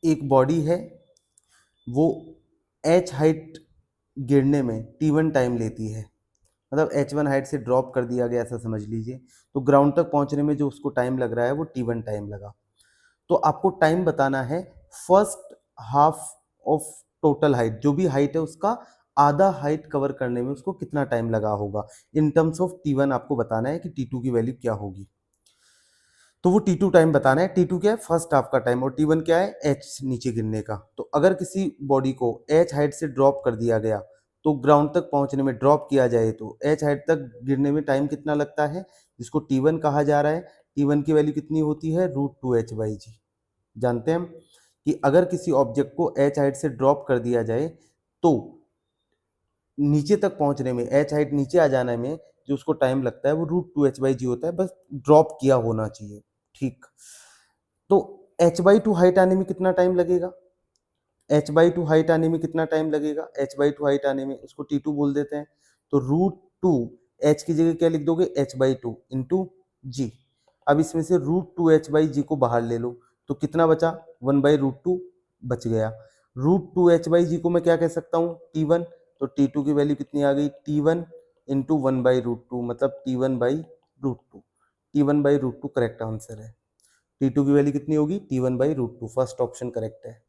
एक बॉडी है, वो h हाइट गिरने में t1 टाइम लेती है, मतलब h1 हाइट से ड्रॉप कर दिया गया ऐसा समझ लीजिए, तो ग्राउंड तक पहुंचने में जो उसको टाइम लग रहा है वो t1 टाइम लगा। तो आपको टाइम बताना है first half of total height, जो भी हाइट है उसका आधा हाइट कवर करने में उसको कितना टाइम लगा होगा। इन टर्म्स ऑफ t1 आपको बताना है कि t2 की वैल्यू क्या होगी। तो वो t2 टाइम बताना है। t2 क्या है? फर्स्ट हाफ का टाइम। और t1 क्या है? h नीचे गिरने का। तो अगर किसी बॉडी को h हाइट से ड्रॉप कर दिया गया तो ग्राउंड तक पहुंचने में, ड्रॉप किया जाए तो h हाइट तक गिरने में टाइम कितना लगता है, जिसको t1 कहा जा रहा है। t1 की वैल्यू कितनी होती है? √2h/g। जानते हैं हम कि अगर किसी ऑब्जेक्ट को h हाइट से ड्रॉप कर दिया जाए तो नीचे तक पहुंचने में, h हाइट नीचे आ जाने में जो उसको टाइम लगता है वो √2h/g होता है, बस ड्रॉप किया होना चाहिए। ठीक। तो h/2 हाइट आने में कितना टाइम लगेगा? h/2 हाइट आने में कितना टाइम लगेगा? h/2 हाइट आने में उसको t2 बोल देते हैं। तो √2, h की जगह क्या लिख दोगे? h/2 इंटू जी। अब इसमें से √2h/g को बाहर ले लो तो कितना बचा? 1/√2 बच गया। √2h/g को मैं क्या कह सकता हूँ? t1। तो t2 की वैल्यू कितनी आ गई? t1 इंटू 1/√2, मतलब t1/√2। t1/√2 करेक्ट आंसर है। t2 की वैल्यू कितनी होगी? t1/√2। फर्स्ट ऑप्शन करेक्ट है।